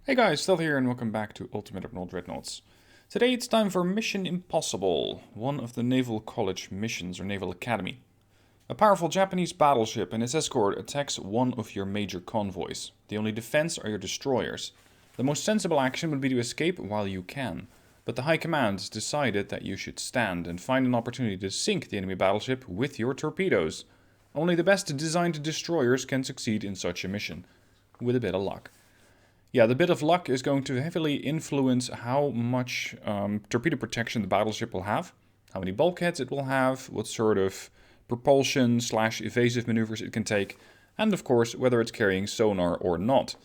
Hey guys, Stealth here and welcome back to Ultimate Admiral Dreadnoughts. Today it's time for Mission Impossible, one of the Naval College missions or Naval Academy. A powerful Japanese battleship and its escort attacks one of your major convoys. The only defense are your destroyers. The most sensible action would be to escape while you can, but the High Command has decided that you should stand and find an opportunity to sink the enemy battleship with your torpedoes. Only the best designed destroyers can succeed in such a mission, with a bit of luck. Yeah, the bit of luck is going to heavily influence how much torpedo protection the battleship will have, how many bulkheads it will have, what sort of propulsion / evasive maneuvers it can take, and of course whether it's carrying sonar or not.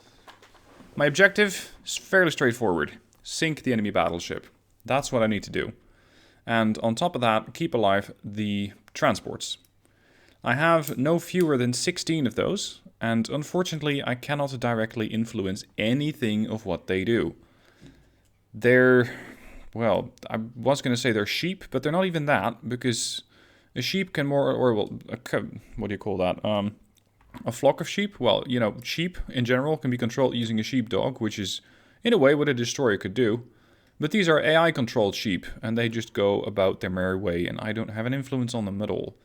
My objective is fairly straightforward. Sink the enemy battleship. That's what I need to do. And on top of that, keep alive the transports. I have no fewer than 16 of those, and unfortunately I cannot directly influence anything of what they do. Well, I was going to say they're sheep, but they're not even that, because a sheep can what do you call that? A flock of sheep? Well, you know, sheep in general can be controlled using a sheepdog, which is in a way what a destroyer could do. But these are AI-controlled sheep, and they just go about their merry way, and I don't have an influence on them at all.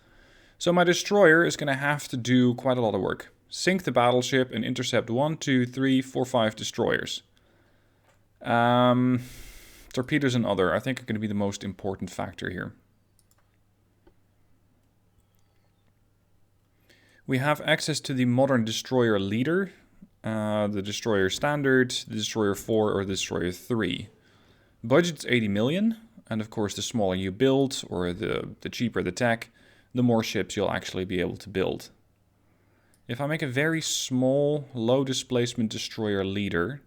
So my destroyer is going to have to do quite a lot of work. Sink the battleship and intercept 1, 2, 3, 4, 5 destroyers. Torpedoes and other, I think, are going to be the most important factor here. We have access to the modern destroyer leader, the destroyer standard, the destroyer 4, or the destroyer 3. Budget's 80 million, and of course the smaller you build, or the cheaper the tech, the more ships you'll actually be able to build. If I make a very small, low displacement destroyer leader,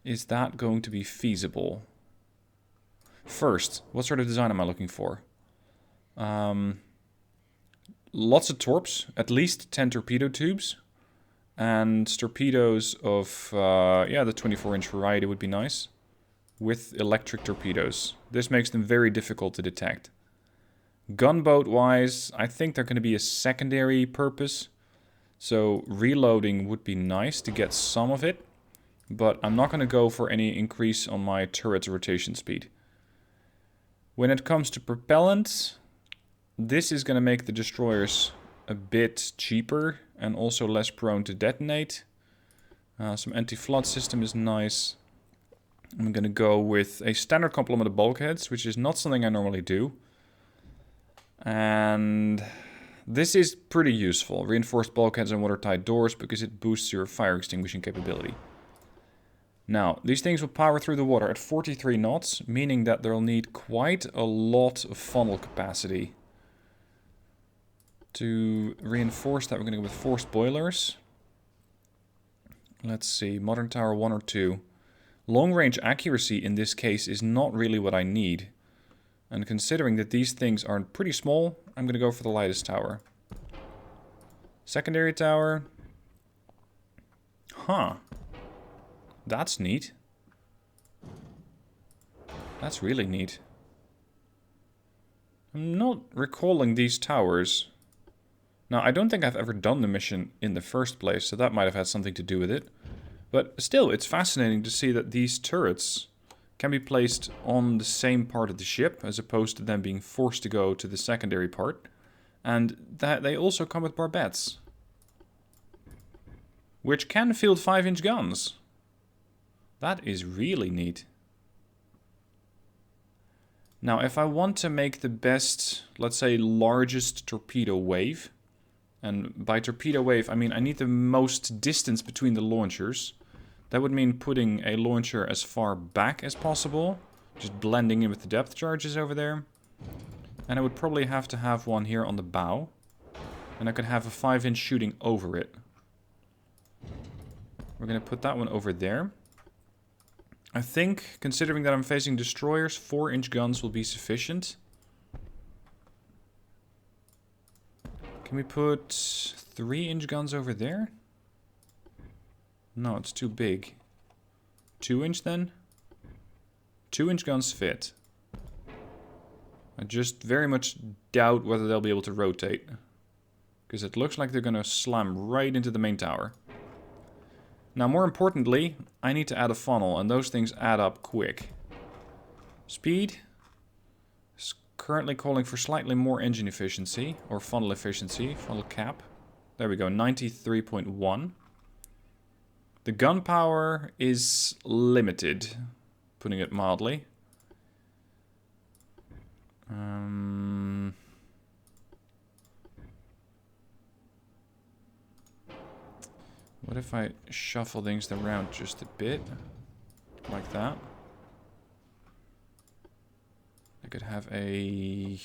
is that going to be feasible? First, what sort of design am I looking for? Lots of torps, at least 10 torpedo tubes, and torpedoes of, the 24-inch variety would be nice, with electric torpedoes. This makes them very difficult to detect. Gunboat-wise, I think they're going to be a secondary purpose. So reloading would be nice to get some of it, but I'm not going to go for any increase on my turret's rotation speed. When it comes to propellant, this is going to make the destroyers a bit cheaper and also less prone to detonate. Some anti-flood system is nice. I'm going to go with a standard complement of bulkheads, which is not something I normally do. And this is pretty useful. Reinforced bulkheads and watertight doors because it boosts your fire extinguishing capability. Now, these things will power through the water at 43 knots, meaning that they'll need quite a lot of funnel capacity. To reinforce that, we're going to go with forced boilers. Let's see, modern tower 1 or 2. Long range accuracy in this case is not really what I need. And considering that these things are pretty small, I'm going to go for the lightest tower. Secondary tower. Huh. That's neat. That's really neat. I'm not recalling these towers. Now, I don't think I've ever done the mission in the first place, so that might have had something to do with it. But still, it's fascinating to see that these turrets can be placed on the same part of the ship, as opposed to them being forced to go to the secondary part. And that they also come with barbettes, which can field 5-inch guns. That is really neat. Now, if I want to make the best, let's say, largest torpedo wave, and by torpedo wave, I mean I need the most distance between the launchers. That would mean putting a launcher as far back as possible, just blending in with the depth charges over there. And I would probably have to have one here on the bow. And I could have a 5-inch shooting over it. We're going to put that one over there. I think, considering that I'm facing destroyers, 4-inch guns will be sufficient. Can we put 3-inch guns over there? No, it's too big. 2-inch then? 2-inch guns fit. I just very much doubt whether they'll be able to rotate. Because it looks like they're going to slam right into the main tower. Now, more importantly, I need to add a funnel, and those things add up quick. Speed is currently calling for slightly more engine efficiency, or funnel efficiency, funnel cap. There we go, 93.1. The gunpowder is limited, putting it mildly. What if I shuffle things around just a bit? Like that. I could have a...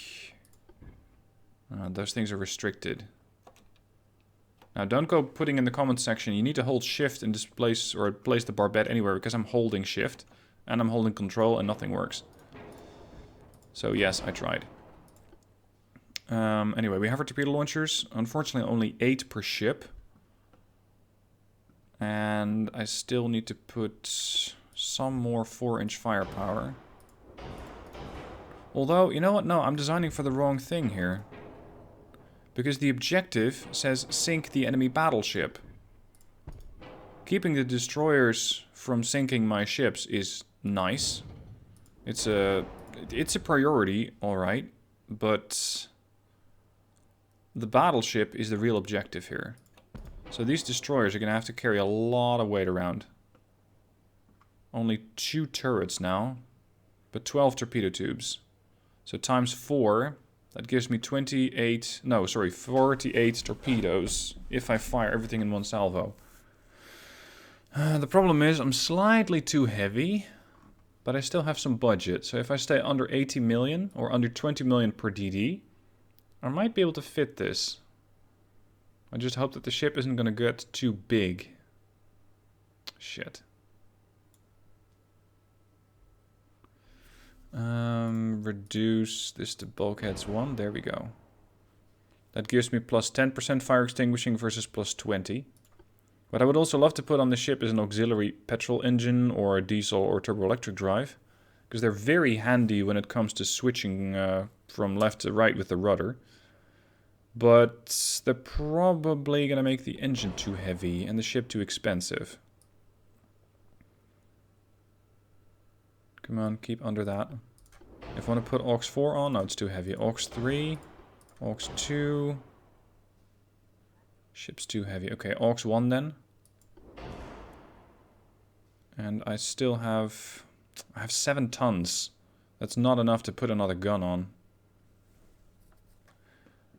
those things are restricted. Now don't go putting in the comments section, you need to hold shift in this place, or place the barbette anywhere, because I'm holding shift. And I'm holding control and nothing works. So yes, I tried. Anyway, we have our torpedo launchers. Unfortunately only 8 per ship. And I still need to put some more 4-inch firepower. Although, you know what? No, I'm designing for the wrong thing here. Because the objective says sink the enemy battleship. Keeping the destroyers from sinking my ships is nice. It's a priority, alright. But the battleship is the real objective here. So these destroyers are going to have to carry a lot of weight around. Only 2 turrets now, but 12 torpedo tubes. So times 4, that gives me 48 torpedoes if I fire everything in one salvo. The problem is I'm slightly too heavy, but I still have some budget. So if I stay under 80 million or under 20 million per DD, I might be able to fit this. I just hope that the ship isn't going to get too big. Shit. Reduce this to bulkheads 1. There we go. That gives me plus 10% fire extinguishing versus plus 20. What I would also love to put on the ship is an auxiliary petrol engine or a diesel or turboelectric drive. Because they're very handy when it comes to switching from left to right with the rudder. But they're probably going to make the engine too heavy and the ship too expensive. Come on, keep under that. If I want to put aux 4 on, no, it's too heavy. Aux 3, aux 2. Ship's too heavy. Okay, aux 1 then. And I still have... I have 7 tons. That's not enough to put another gun on.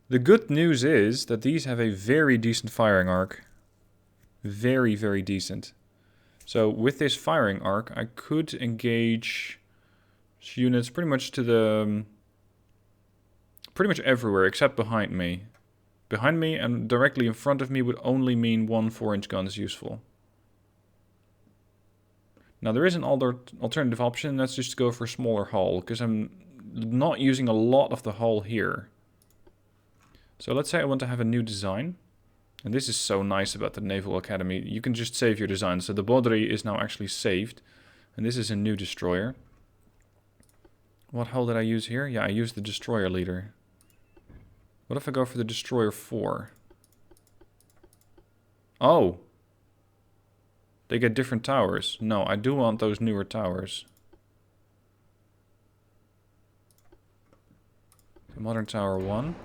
The good news is that these have a very decent firing arc. Very, very decent. So with this firing arc, I could engage units pretty much to the... pretty much everywhere except behind me. Behind me and directly in front of me would only mean 1 4-inch gun is useful. Now there is an alternative option, that's just to go for a smaller hull, because I'm not using a lot of the hull here. So let's say I want to have a new design. And this is so nice about the Naval Academy. You can just save your design. So the Brendryen is now actually saved. And this is a new destroyer. What hull did I use here? Yeah, I used the destroyer leader. What if I go for the destroyer 4? Oh! They get different towers. No, I do want those newer towers. So modern tower 1.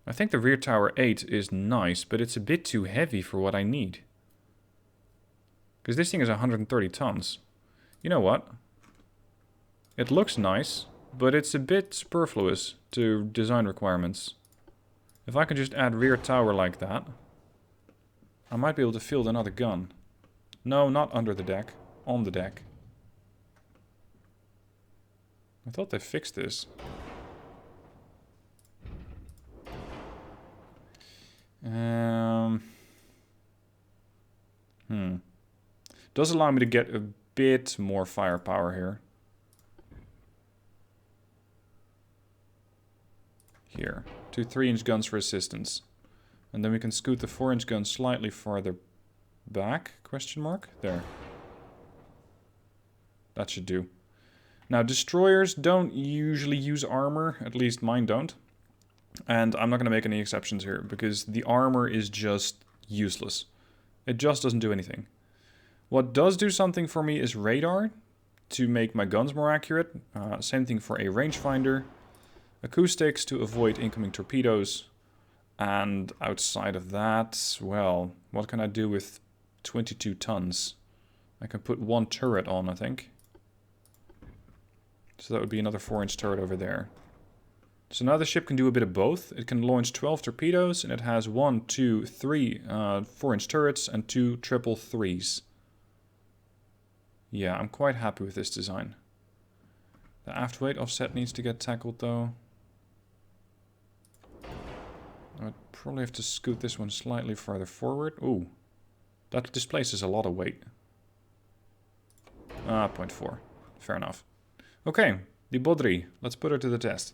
I think the rear tower 8 is nice, but it's a bit too heavy for what I need. Because this thing is 130 tons. You know what? It looks nice, but it's a bit superfluous to design requirements. If I can just add rear tower like that, I might be able to field another gun. No, not under the deck. On the deck. I thought they fixed this. Does allow me to get a bit more firepower here. Here. 2 3-inch guns for assistance. And then we can scoot the 4-inch gun slightly farther back, question mark? There. That should do. Now, destroyers don't usually use armor, at least mine don't. And I'm not going to make any exceptions here, because the armor is just useless. It just doesn't do anything. What does do something for me is radar, to make my guns more accurate. Same thing for a rangefinder. Acoustics to avoid incoming torpedoes. And outside of that, well, what can I do with 22 tons? I can put one turret on, I think. So that would be another 4-inch turret over there. So now the ship can do a bit of both. It can launch 12 torpedoes, and it has 1, 2, 3 4-inch turrets and 2 triple threes. Yeah, I'm quite happy with this design. The aft weight offset needs to get tackled though. I'd probably have to scoot this one slightly further forward. Ooh, that displaces a lot of weight. 0.4. Fair enough. Okay, the Bodri. Let's put her to the test.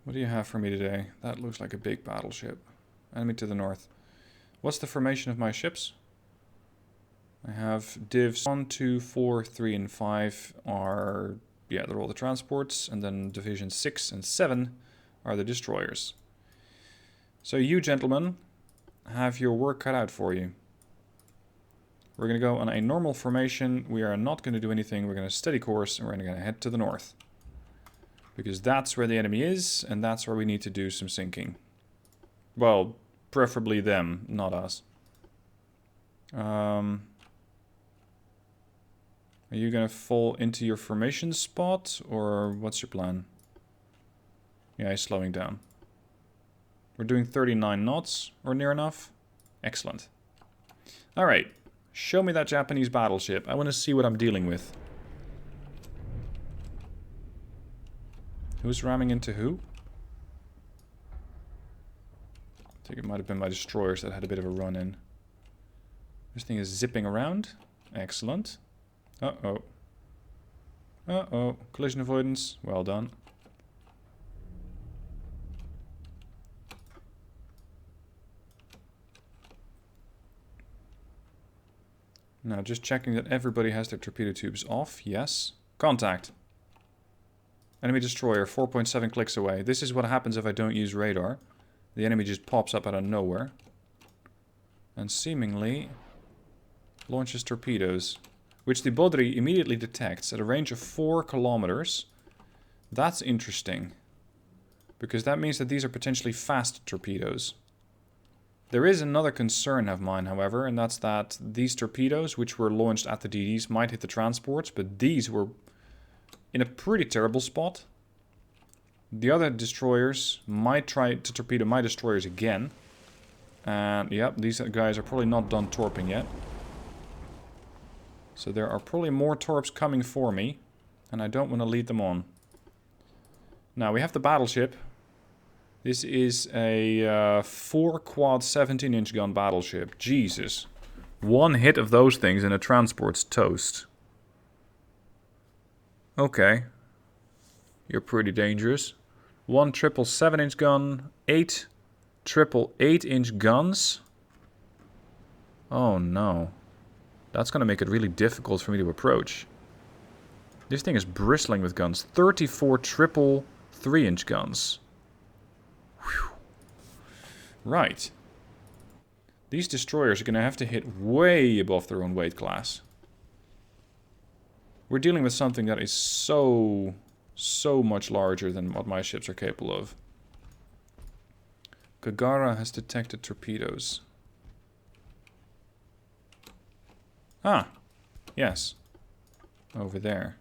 What do you have for me today? That looks like a big battleship. Enemy to the north. What's the formation of my ships? I have divs 1, 2, 4, 3, and 5 are... yeah, they're all the transports. And then division 6 and 7 are the destroyers. So you, gentlemen, have your work cut out for you. We're going to go on a normal formation. We are not going to do anything. We're going to steady course, and we're going to head to the north. Because that's where the enemy is, and that's where we need to do some sinking. Well, preferably them, not us. Are you going to fall into your formation spot, or what's your plan? Yeah, he's slowing down. We're doing 39 knots, or near enough. Excellent. Alright, show me that Japanese battleship. I want to see what I'm dealing with. Who's ramming into who? I think it might have been my destroyers that had a bit of a run in. This thing is zipping around. Excellent. Uh-oh. Uh-oh. Collision avoidance. Well done. Now, just checking that everybody has their torpedo tubes off. Yes. Contact. Enemy destroyer, 4.7 clicks away. This is what happens if I don't use radar. The enemy just pops up out of nowhere. And seemingly launches torpedoes, which the Bodri immediately detects at a range of 4 kilometers. That's interesting, because that means that these are potentially fast torpedoes. There is another concern of mine, however, and that's that these torpedoes, which were launched at the DDs, might hit the transports, but these were in a pretty terrible spot. The other destroyers might try to torpedo my destroyers again. And yep, these guys are probably not done torping yet. So there are probably more torps coming for me, and I don't want to lead them on. Now we have the battleship. This is a 4-quad 17-inch gun battleship. Jesus. One hit of those things and a transport's toast. Okay. You're pretty dangerous. 1 triple 7-inch gun, 8 triple 8-inch guns. Oh no. That's going to make it really difficult for me to approach. This thing is bristling with guns. 34 triple 3-inch guns. Whew. Right. These destroyers are going to have to hit way above their own weight class. We're dealing with something that is so much larger than what my ships are capable of. Gagara has detected torpedoes. Ah, yes. Over there.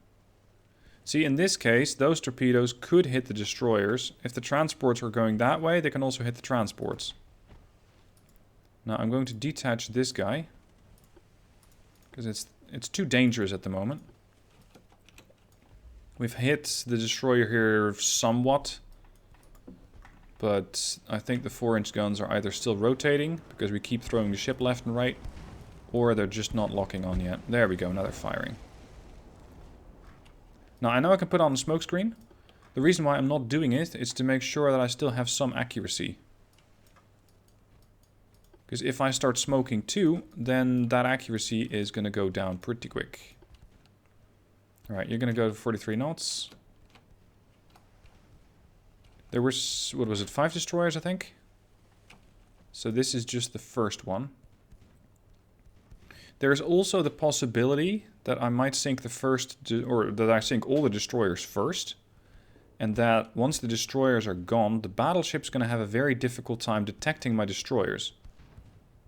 See, in this case, those torpedoes could hit the destroyers. If the transports were going that way, they can also hit the transports. Now, I'm going to detach this guy, because it's too dangerous at the moment. We've hit the destroyer here somewhat, but I think the 4-inch guns are either still rotating, because we keep throwing the ship left and right, or they're just not locking on yet. There we go, now they're firing. Now, I know I can put on a smoke screen, The reason why I'm not doing it is to make sure that I still have some accuracy. Because if I start smoking too, then that accuracy is going to go down pretty quick. Alright, you're going to go to 43 knots. There was, what was it, 5 destroyers, I think? So this is just the first one. There's also the possibility that I might sink the first, or that I sink all the destroyers first. And that once the destroyers are gone, the battleship's going to have a very difficult time detecting my destroyers.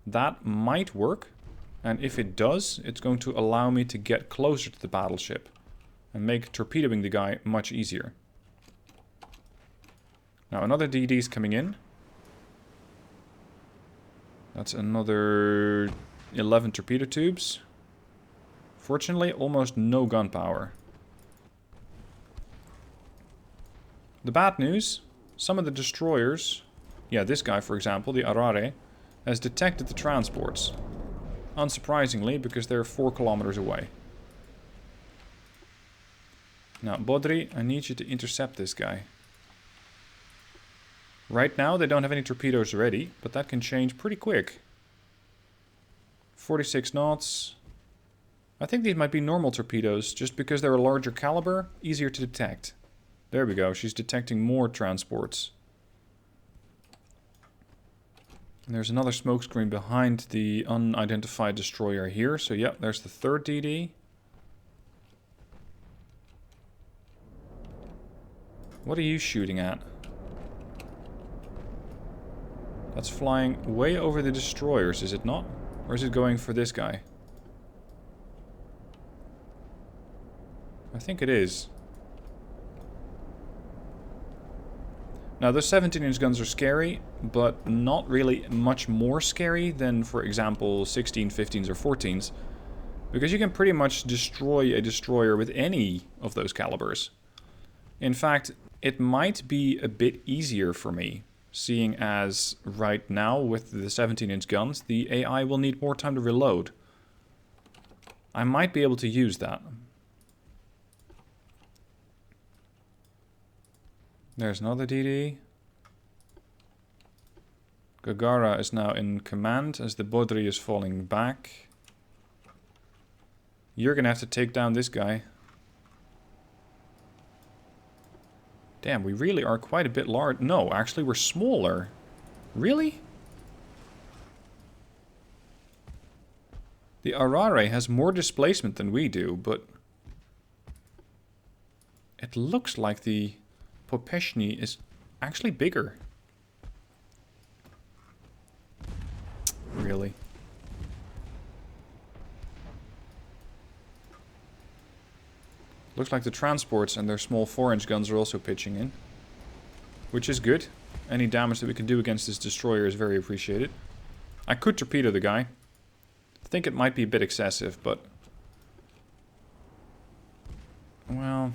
That might work. And if it does, it's going to allow me to get closer to the battleship. And make torpedoing the guy much easier. Now another DD is coming in. That's another 11 torpedo tubes. Fortunately, almost no gunpowder. The bad news, some of the destroyers, yeah, this guy for example, the Arare, has detected the transports. Unsurprisingly, because they're 4 kilometers away. Now, Bodri, I need you to intercept this guy. Right now, they don't have any torpedoes ready, but that can change pretty quick. 46 knots. I think these might be normal torpedoes, just because they're a larger caliber, easier to detect. There we go, she's detecting more transports. And there's another smokescreen behind the unidentified destroyer here, so yeah, there's the third DD. What are you shooting at? That's flying way over the destroyers, is it not? Or is it going for this guy? I think it is. Now, those 17-inch guns are scary, but not really much more scary than, for example, 16, 15s, or 14s. Because you can pretty much destroy a destroyer with any of those calibers. In fact, it might be a bit easier for me, seeing as right now with the 17-inch guns, the AI will need more time to reload. I might be able to use that. There's another DD. Gagara is now in command as the Bodri is falling back. You're gonna have to take down this guy. Damn, we really are quite a bit large. No, actually we're smaller. Really? The Arare has more displacement than we do, but it looks like the Popeshny is actually bigger. Really? Looks like the transports and their small 4-inch guns are also pitching in. Which is good. Any damage that we can do against this destroyer is very appreciated. I could torpedo the guy. I think it might be a bit excessive, but... well...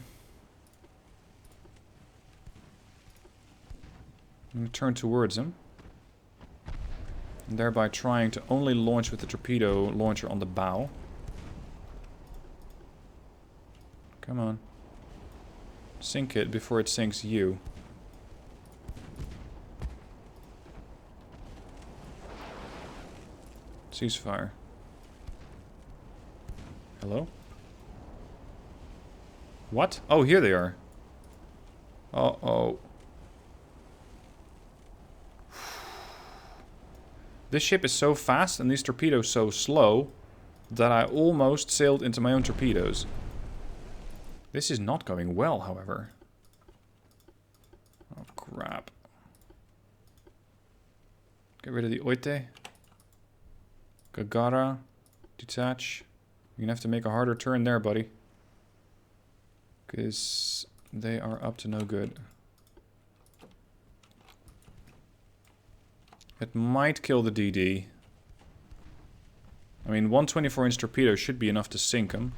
I'm going to turn towards him. And thereby trying to only launch with the torpedo launcher on the bow. Come on. Sink it before it sinks you. Ceasefire. Hello? What? Oh, here they are. Uh-oh. This ship is so fast and these torpedoes so slow that I almost sailed into my own torpedoes. This is not going well, however. Oh, crap. Get rid of the Oite. Gagara. Detach. You're gonna have to make a harder turn there, buddy. Because they are up to no good. It might kill the DD. I mean, 124-inch torpedo should be enough to sink him.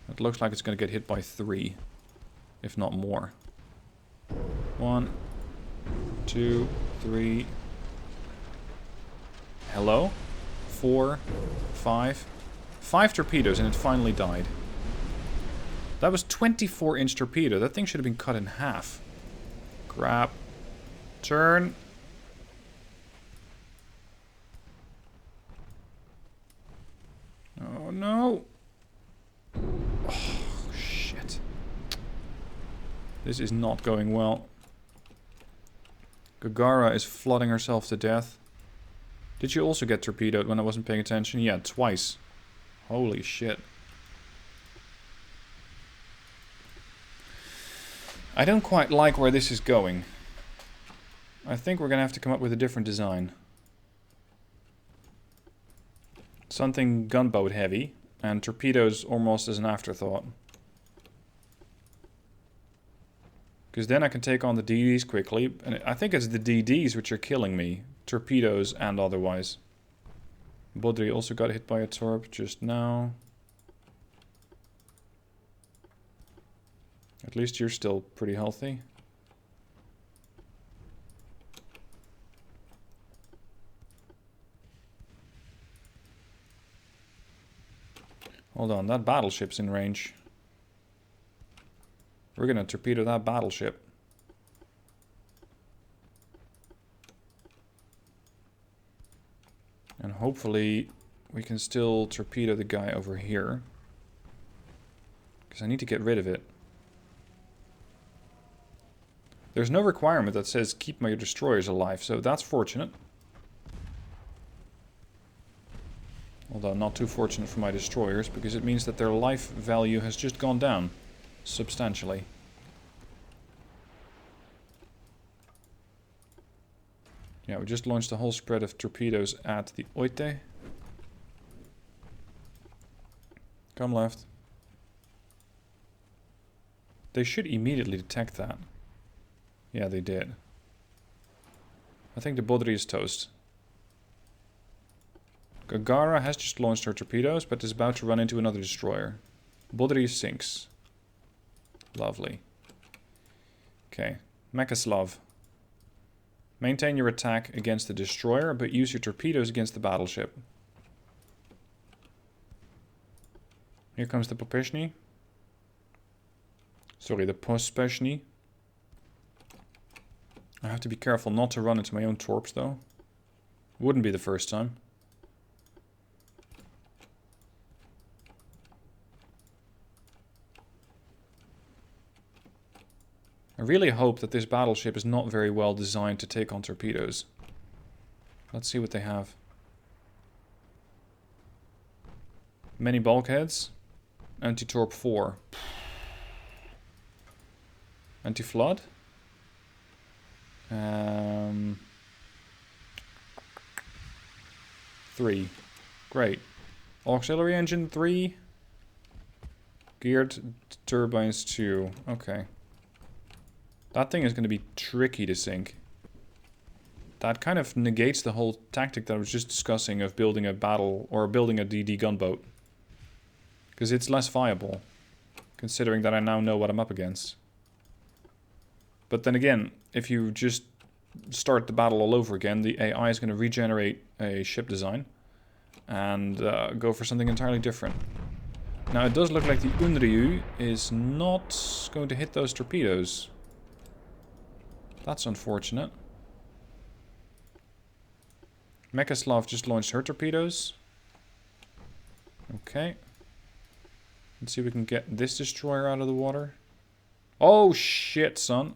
It looks like it's going to get hit by 3, if not more. 1, 2, 3. Hello? 4, 5. 5 torpedoes and it finally died. That was 24-inch torpedo. That thing should have been cut in half. Crap. Turn. Oh no. Oh, shit. This is not going well. Gagara is flooding herself to death. Did you also get torpedoed when I wasn't paying attention? Yeah, twice. Holy shit. I don't quite like where this is going. I think we're gonna have to come up with a different design. Something gunboat heavy, and torpedoes almost as an afterthought. Because then I can take on the DDs quickly, and I think it's the DDs which are killing me. Torpedoes and otherwise. Bodri also got hit by a torp just now. At least you're still pretty healthy. Hold on, that battleship's in range. We're gonna torpedo that battleship. And hopefully we can still torpedo the guy over here. Because I need to get rid of it. There's no requirement that says keep my destroyers alive, so that's fortunate. Although not too fortunate for my destroyers, because it means that their life value has just gone down substantially. Yeah, we just launched a whole spread of torpedoes at the Oite. Come left. They should immediately detect that. Yeah, they did. I think the Bodri is toast. Gagara has just launched her torpedoes, but is about to run into another destroyer. Bodri sinks. Lovely. Okay. Mechaslav. Maintain your attack against the destroyer, but use your torpedoes against the battleship. Here comes the Popeshny. Sorry, the Pospeshny. I have to be careful not to run into my own torps, though. Wouldn't be the first time. I really hope that this battleship is not very well designed to take on torpedoes. Let's see what they have. Many bulkheads. Anti-torp 4. Anti-flood. 3. Great. Auxiliary engine 3. Geared turbines 2. Okay. That thing is going to be tricky to sink. That kind of negates the whole tactic that I was just discussing of building a battle or building a DD gunboat. Because it's less viable, considering that I now know what I'm up against. But then again, if you just start the battle all over again, the AI is going to regenerate a ship design and go for something entirely different. Now, it does look like the Unryu is not going to hit those torpedoes. That's unfortunate. Mechaslav just launched her torpedoes. Okay. Let's see if we can get this destroyer out of the water. Oh shit, son.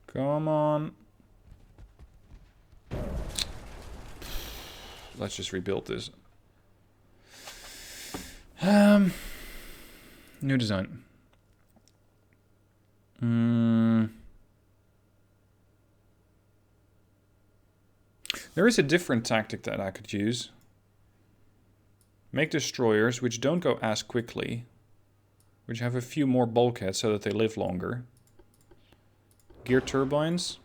Come on. Let's just rebuild this. New design. There is a different tactic that I could use. Make destroyers which don't go as quickly, which have a few more bulkheads so that they live longer. Gear turbines.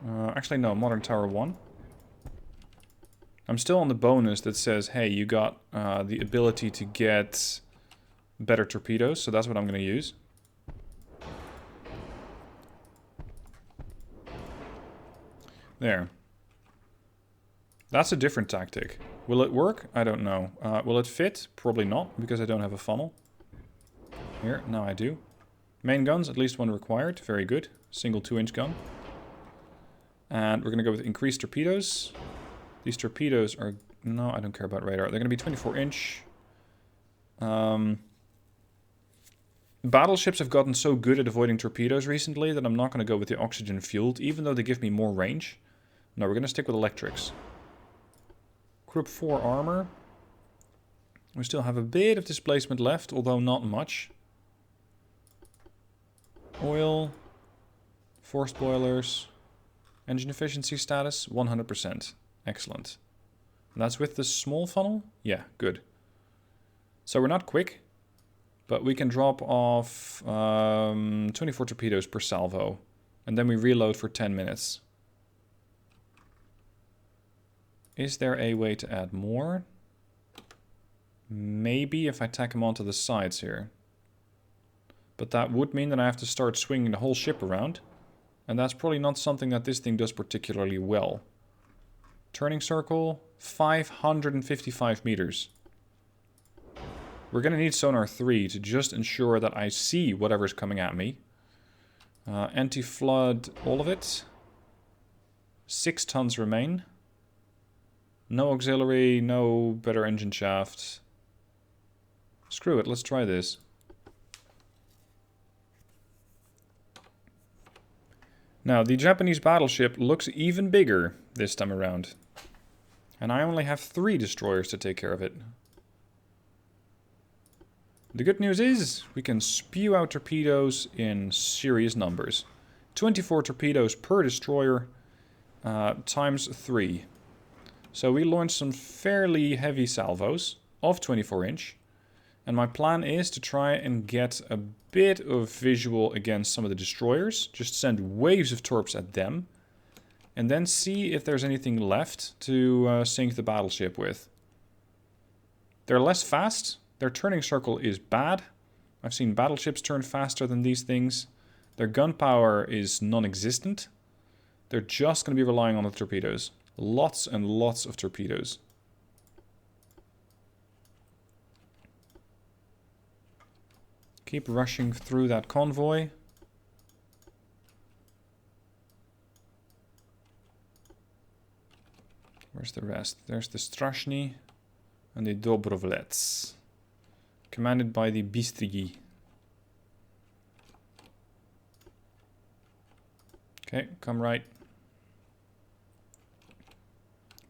Actually, no, Modern Tower 1. I'm still on the bonus that says, hey, you got the ability to get better torpedoes, so that's what I'm going to use. There. That's a different tactic. Will it work? I don't know. Will it fit? Probably not, because I don't have a funnel. Here, now I do. Main guns, at least one required. Very good. Single 2-inch gun. And we're going to go with increased torpedoes. These torpedoes are... No, I don't care about radar. They're going to be 24-inch. Battleships have gotten so good at avoiding torpedoes recently that I'm not going to go with the oxygen-fueled, even though they give me more range. No, we're going to stick with electrics. Group 4 armor. We still have a bit of displacement left, although not much. Oil. Forced boilers. Engine efficiency status, 100%. Excellent. And that's with the small funnel? Yeah, good. So we're not quick, but we can drop off 24 torpedoes per salvo. And then we reload for 10 minutes. Is there a way to add more? Maybe if I tack them onto the sides here. But that would mean that I have to start swinging the whole ship around. And that's probably not something that this thing does particularly well. Turning circle, 555 meters. We're going to need sonar 3 to just ensure that I see whatever's coming at me. Anti-flood, all of it. 6 tons remain. No auxiliary, no better engine shaft. Screw it, let's try this. Now, the Japanese battleship looks even bigger this time around. And I only have 3 destroyers to take care of it. The good news is, we can spew out torpedoes in serious numbers. 24 torpedoes per destroyer, times 3. So we launched some fairly heavy salvos of 24-inch. And my plan is to try and get a bit of visual against some of the destroyers. Just send waves of torps at them. And then see if there's anything left to sink the battleship with. They're less fast. Their turning circle is bad. I've seen battleships turn faster than these things. Their gunpowder is non-existent. They're just going to be relying on the torpedoes. Lots and lots of torpedoes. Keep rushing through that convoy. Where's the rest? There's the Strashny and the Dobrovlets. Commanded by the Bystryi. Okay, come right.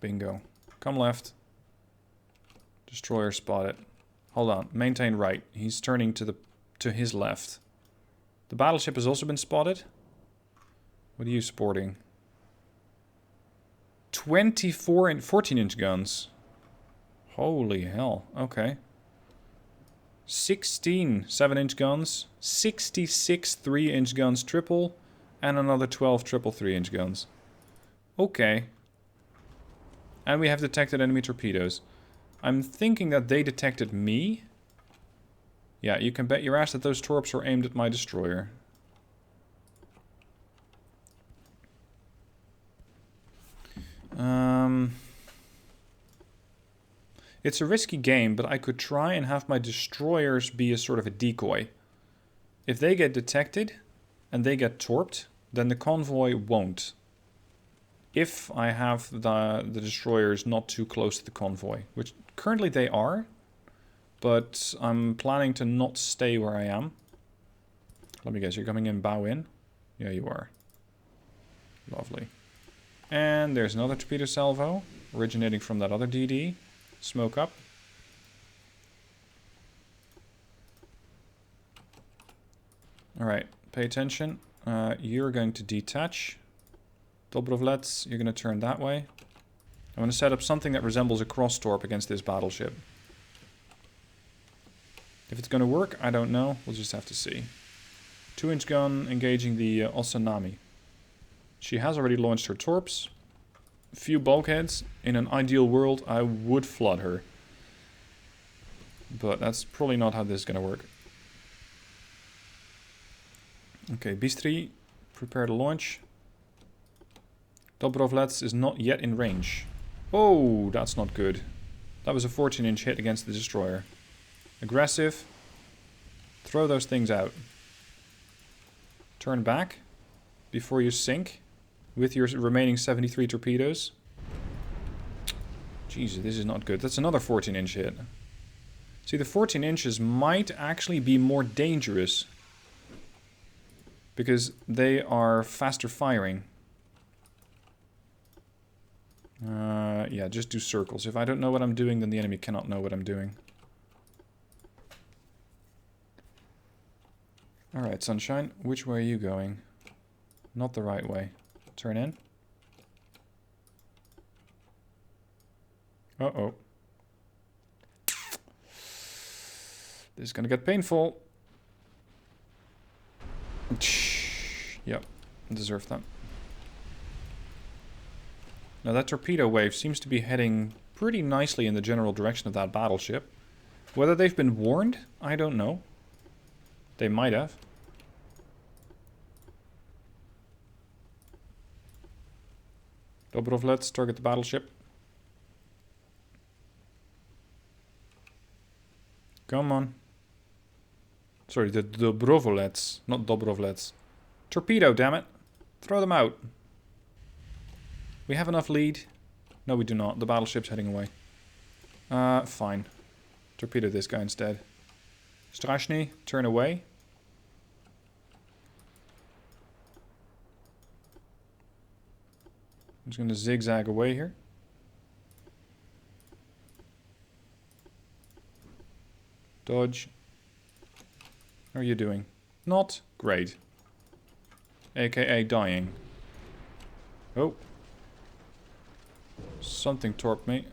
Bingo. Come left. Destroyer spotted. Hold on. Maintain right. He's turning to his left. The battleship has also been spotted. What are you sporting? 24 and 14-inch guns. Holy hell. Okay. 16 7-inch guns. 66 3-inch guns triple. And another 12 triple 3-inch guns. Okay. And we have detected enemy torpedoes. I'm thinking that they detected me. Yeah, you can bet your ass that those torps are aimed at my destroyer. It's a risky game, but I could try and have my destroyers be a sort of a decoy. If they get detected and they get torped, then the convoy won't. If I have the destroyers not too close to the convoy, which currently they are, but I'm planning to not stay where I am. Let me guess, you're coming in bow in? Yeah, you are. Lovely. And there's another torpedo salvo, originating from that other DD. Smoke up. Alright, pay attention. You're going to detach. Dobrovlets, you're going to turn that way. I'm going to set up something that resembles a cross-torp against this battleship. If it's going to work, I don't know. We'll just have to see. 2-inch gun engaging the Osanami. She has already launched her torps. A few bulkheads. In an ideal world, I would flood her. But that's probably not how this is going to work. Okay, Bystryi, prepare to launch. Dobrovlets is not yet in range. Oh, that's not good. That was a 14-inch hit against the destroyer. Aggressive. Throw those things out. Turn back before you sink with your remaining 73 torpedoes. Jesus, this is not good. That's another 14-inch hit. See, the 14 inches might actually be more dangerous because they are faster firing. Yeah, just do circles. If I don't know what I'm doing, then the enemy cannot know what I'm doing. Alright, Sunshine, which way are you going? Not the right way. Turn in. Uh-oh. This is gonna get painful. Yep, deserve that. Now that torpedo wave seems to be heading pretty nicely in the general direction of that battleship. Whether they've been warned, I don't know. They might have. Dobrov, let's target the battleship. Come on. Sorry, the Dobrovolets, not Dobrovlets. Torpedo, damn it. Throw them out. We have enough lead. No, we do not. The battleship's heading away. Fine. Torpedo this guy instead. Strashny, turn away. I'm just going to zigzag away here. Dodge. How are you doing? Not great. AKA dying. Oh. Something torped me.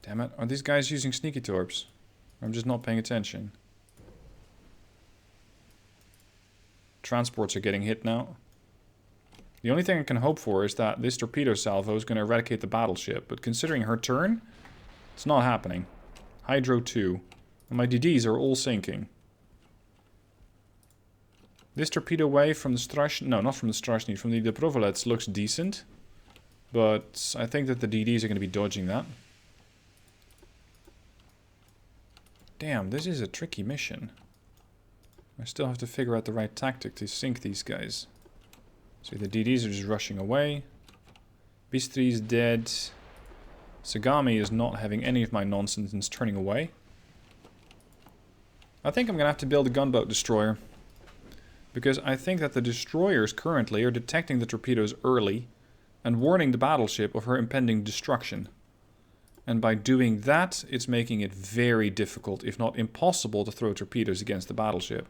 Damn it. Are these guys using sneaky torps? I'm just not paying attention. Transports are getting hit now. The only thing I can hope for is that this torpedo salvo is going to eradicate the battleship. But considering her turn, it's not happening. Hydro 2. And my DDs are all sinking. This torpedo wave from the Strashny... No, not from the Strashny. From the Dobrovolets looks decent. But I think that the DDs are going to be dodging that. Damn, this is a tricky mission. I still have to figure out the right tactic to sink these guys. So the DDs are just rushing away. Beast 3 is dead. Sagami is not having any of my nonsense and is turning away. I think I'm going to have to build a gunboat destroyer. Because I think that the destroyers currently are detecting the torpedoes early and warning the battleship of her impending destruction. And by doing that, it's making it very difficult, if not impossible, to throw torpedoes against the battleship.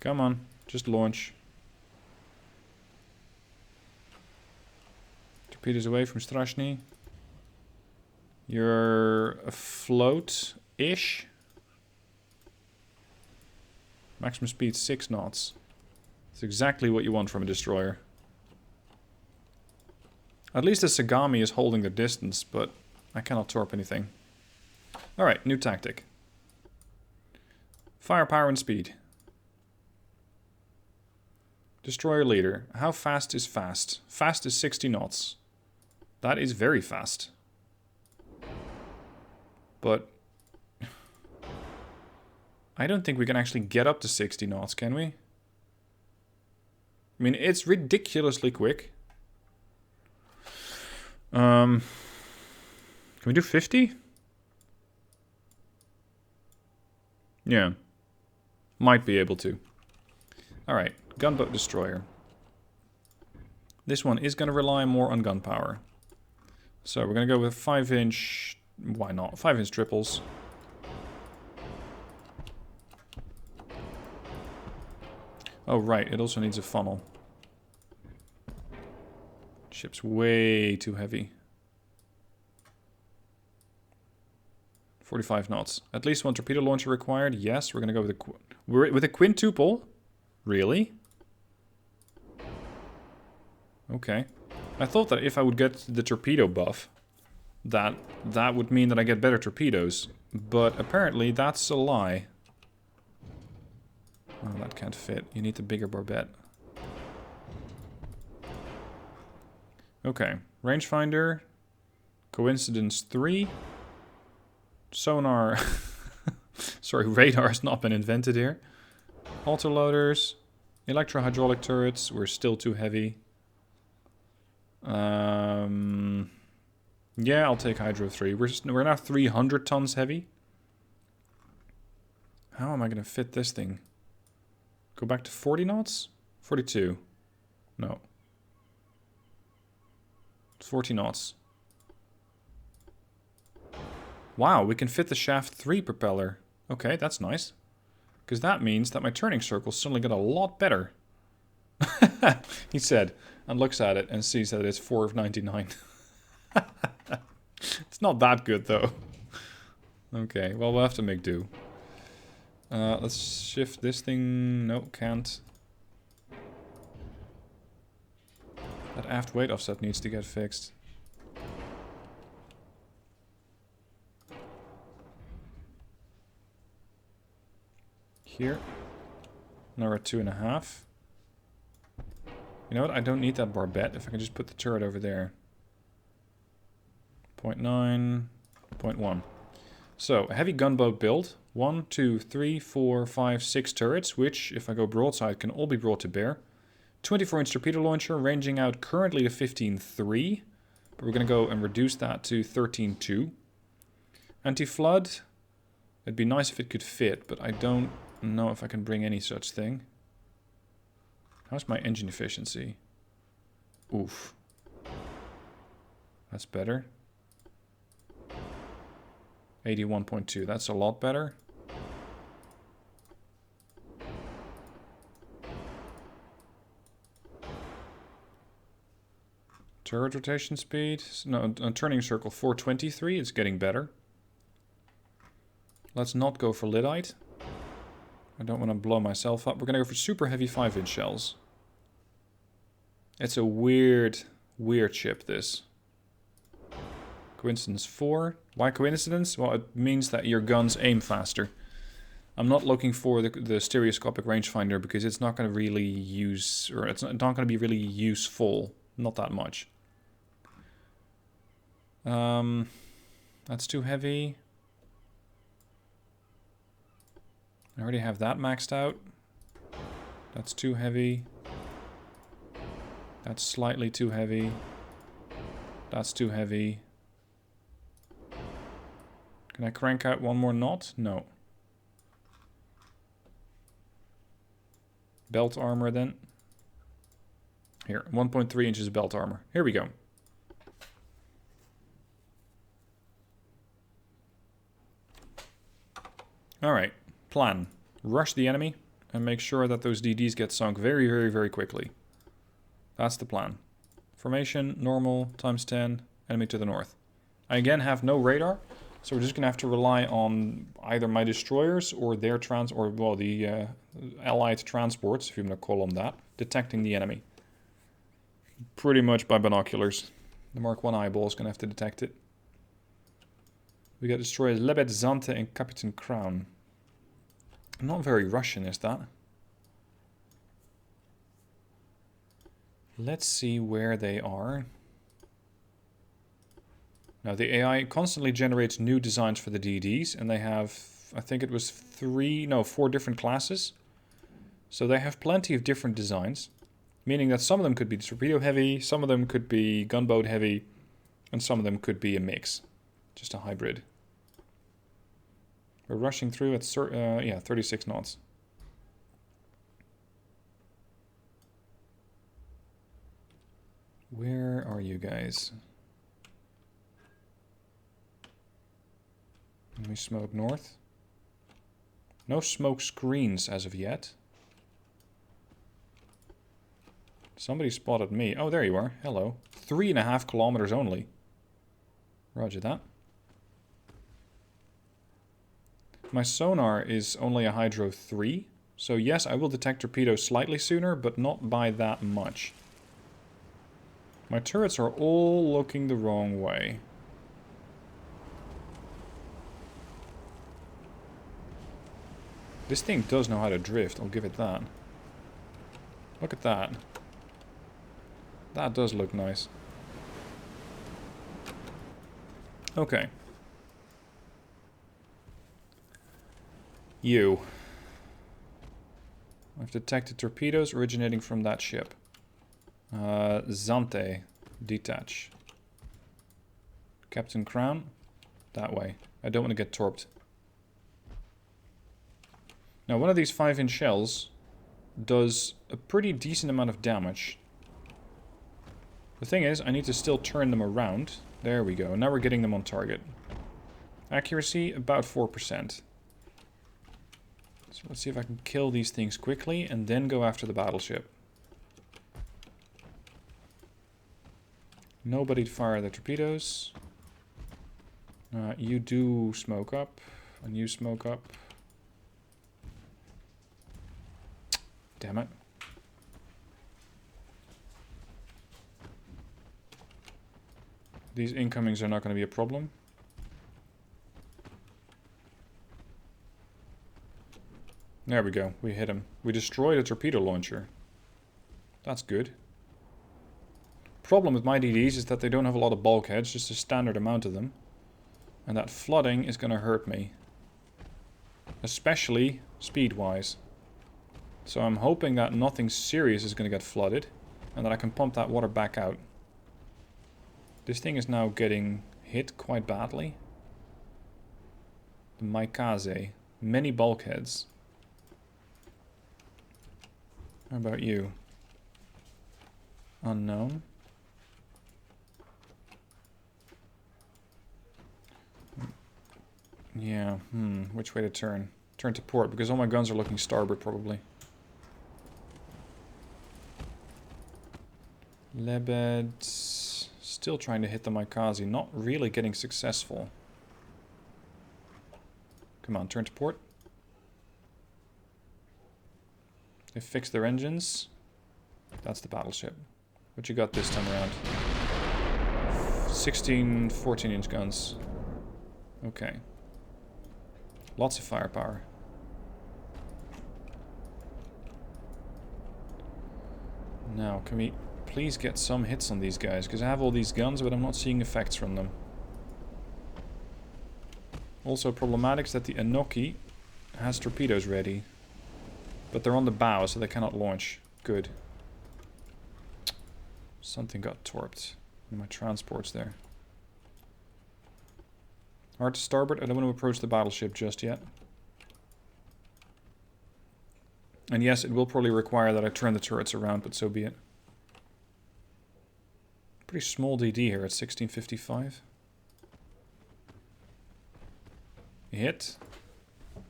Come on, just launch. Torpedoes away from Strashny. You're afloat-ish. Maximum speed 6 knots. That's exactly what you want from a destroyer. At least the Sagami is holding the distance, but I cannot torp anything. Alright, new tactic. Firepower and speed. Destroyer leader. How fast is fast? Fast is 60 knots. That is very fast. But I don't think we can actually get up to 60 knots, can we? I mean, it's ridiculously quick. Can we do 50? Yeah. Might be able to. Alright, gunboat destroyer. This one is going to rely more on gunpowder. So we're going to go with 5-inch... Why not? 5-inch triples. Oh, right. It also needs a funnel. Ship's way too heavy. 45 knots. At least one torpedo launcher required. Yes, we're going to go with a quintuple. Really? Okay. I thought that if I would get the torpedo buff, that would mean that I get better torpedoes. But apparently that's a lie. Oh, that can't fit. You need the bigger barbette. Okay. Rangefinder. Coincidence 3. Sonar. Sorry, radar has not been invented here. Autoloaders. Electro-hydraulic turrets. We're still too heavy. Yeah, I'll take Hydro 3. We're now 300 tons heavy. How am I going to fit this thing? Go back to 40 knots? 42. No. 40 knots. Wow, we can fit the shaft 3 propeller. Okay, that's nice. Because that means that my turning circle suddenly got a lot better. He said, and looks at it and sees that it's 4 of 99. It's not that good, though. Okay, well, we'll have to make do. Let's shift this thing. No, can't. That aft weight offset needs to get fixed. Here. Now we're at 2.5. You know what? I don't need that barbette. If I can just put the turret over there. 0.9, 0.1. So, a heavy gunboat build. 1, 2, 3, 4, 5, 6 turrets, which, if I go broadside, can all be brought to bear. 24-inch torpedo launcher, ranging out currently to 15.3. But we're going to go and reduce that to 13.2. Anti-flood. It'd be nice if it could fit, but I don't know if I can bring any such thing. How's my engine efficiency? Oof. That's better. 81.2. That's a lot better. Turret rotation speed. No, turning circle 423. It's getting better. Let's not go for Lyddite. I don't want to blow myself up. We're going to go for super heavy 5-inch shells. It's a weird ship, this. Coincidence 4. Why coincidence? Well, it means that your guns aim faster. I'm not looking for the stereoscopic rangefinder because it's not going to really use, or it's not going to be really useful. Not that much. That's too heavy. I already have that maxed out. That's too heavy. That's slightly too heavy. That's too heavy. Can I crank out one more knot? No. Belt armor then. Here, 1.3 inches belt armor. Here we go. Alright, plan. Rush the enemy and make sure that those DDs get sunk very, very, very quickly. That's the plan. Formation, normal, times 10, enemy to the north. I again have no radar, so we're just going to have to rely on either my destroyers or their the allied transports, if you want to call them that, detecting the enemy. Pretty much by binoculars. The Mark 1 eyeball is going to have to detect it. We got destroyers Lebed, Zante, and Captain Crown. Not very Russian, is that? Let's see where they are. Now, the AI constantly generates new designs for the DDs, and they have, I think it was 4 different classes. So they have plenty of different designs, meaning that some of them could be torpedo heavy, some of them could be gunboat heavy, and some of them could be a mix. Just a hybrid. We're rushing through at 36 knots. Where are you guys? Let me smoke north. No smoke screens as of yet. Somebody spotted me. Oh, there you are. Hello. 3.5 kilometers only. Roger that. My sonar is only a Hydro 3. So yes, I will detect torpedoes slightly sooner, but not by that much. My turrets are all looking the wrong way. This thing does know how to drift, I'll give it that. Look at that. That does look nice. Okay. You. I've detected torpedoes originating from that ship. Zante. Detach. Captain Crown. That way. I don't want to get torped. Now, one of these 5-inch shells does a pretty decent amount of damage. The thing is, I need to still turn them around. There we go. Now we're getting them on target. Accuracy, about 4%. So let's see if I can kill these things quickly and then go after the battleship. Nobody to fire the torpedoes. You do smoke up, and you smoke up. Damn it. These incomings are not going to be a problem. There we go. We hit him. We destroyed a torpedo launcher. That's good. Problem with my DDs is that they don't have a lot of bulkheads, just a standard amount of them. And that flooding is going to hurt me. Especially speed-wise. So I'm hoping that nothing serious is going to get flooded. And that I can pump that water back out. This thing is now getting hit quite badly. The Maikaze. Many bulkheads. How about you? Unknown. Yeah, which way to turn? Turn to port, because all my guns are looking starboard, probably. Lebed. Still trying to hit the Maikaze, not really getting successful. Come on, turn to port. They fixed their engines. That's the battleship. What you got this time around? 16, 14-inch guns. Okay. Lots of firepower. Now, can we please get some hits on these guys? Because I have all these guns, but I'm not seeing effects from them. Also problematic is that the Inoki has torpedoes ready. But they're on the bow, so they cannot launch. Good. Something got torped. My transport's there. Hard to starboard. I don't want to approach the battleship just yet. And yes, it will probably require that I turn the turrets around, but so be it. Pretty small DD here at 1655. Hit. I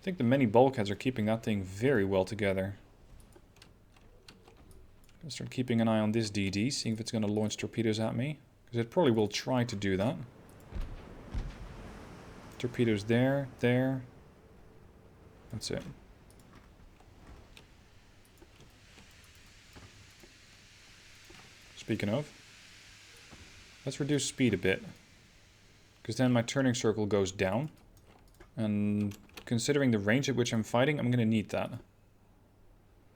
think the many bulkheads are keeping that thing very well together. I'll start keeping an eye on this DD, seeing if it's going to launch torpedoes at me. Because it probably will try to do that. Torpedoes there, there. That's it. Speaking of, let's reduce speed a bit. Because then my turning circle goes down. And considering the range at which I'm fighting, I'm going to need that.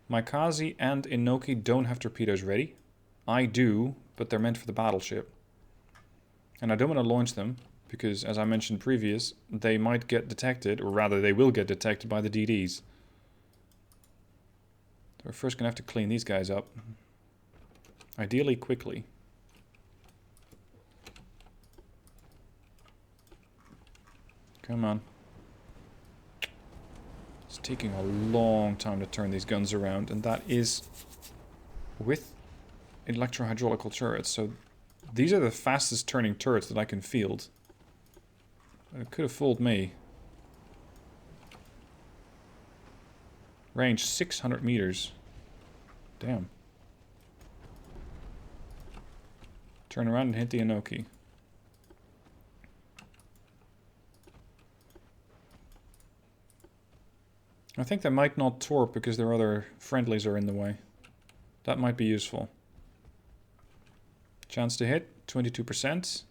Maikaze and Inoki don't have torpedoes ready. I do, but they're meant for the battleship. And I don't want to launch them, because as I mentioned previous, they might get detected, or rather they will get detected by the DDs. So we're first going to have to clean these guys up. Ideally quickly. Come on. It's taking a long time to turn these guns around, and that is with electrohydraulical turrets. So these are the fastest turning turrets that I can field. It could have fooled me. Range 600 meters. Damn. Turn around and hit the Inoki. I think they might not torp because their other friendlies are in the way. That might be useful. Chance to hit, 22%. Just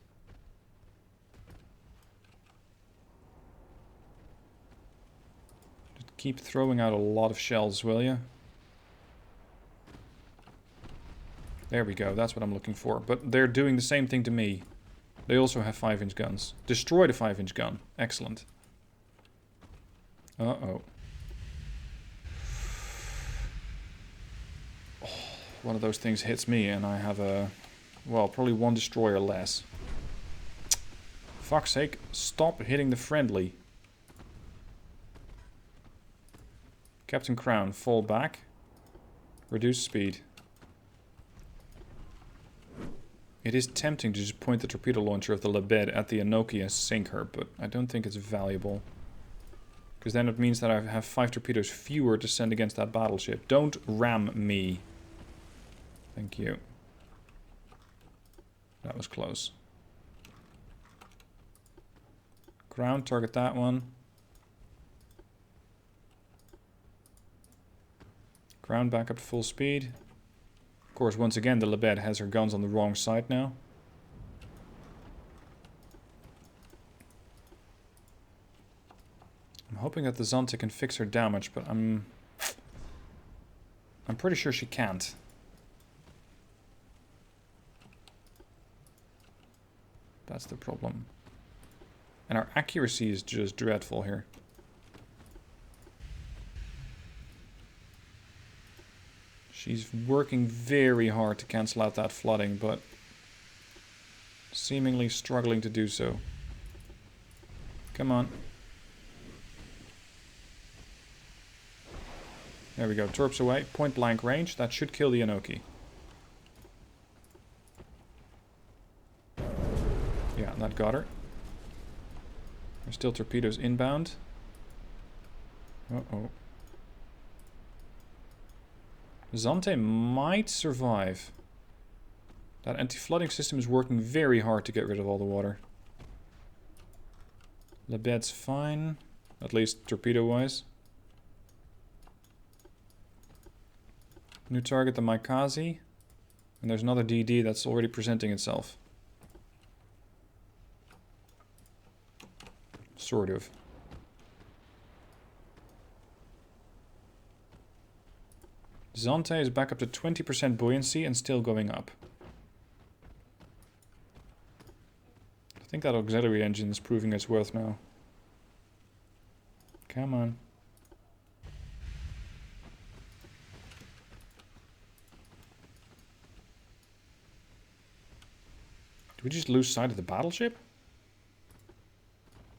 keep throwing out a lot of shells, will you? There we go, that's what I'm looking for. But they're doing the same thing to me. They also have 5-inch guns. Destroy the 5-inch gun. Excellent. Uh-oh. Oh, one of those things hits me and I have a... well, probably one destroyer less. Fuck's sake, stop hitting the friendly. Captain Crown, fall back. Reduce speed. It is tempting to just point the torpedo launcher of the Lebed at the Inoki and sink her, but I don't think it's valuable. Because then it means that I have 5 torpedoes fewer to send against that battleship. Don't ram me. Thank you. That was close. Ground, target that one. Ground back up to full speed. Of course, once again, the Lebed has her guns on the wrong side now. I'm hoping that the Zante can fix her damage, but I'm pretty sure she can't. That's the problem. And our accuracy is just dreadful here. She's working very hard to cancel out that flooding, but seemingly struggling to do so. Come on. There we go, torps away, point blank range. That should kill the Inoki. Yeah, that got her. There's still torpedoes inbound. Uh-oh. Zante might survive. That anti-flooding system is working very hard to get rid of all the water. Lebed's fine, at least torpedo-wise. New target, the Maikaze. And there's another DD that's already presenting itself. Sort of. Zante is back up to 20% buoyancy and still going up. I think that auxiliary engine is proving its worth now. Come on. Did we just lose sight of the battleship?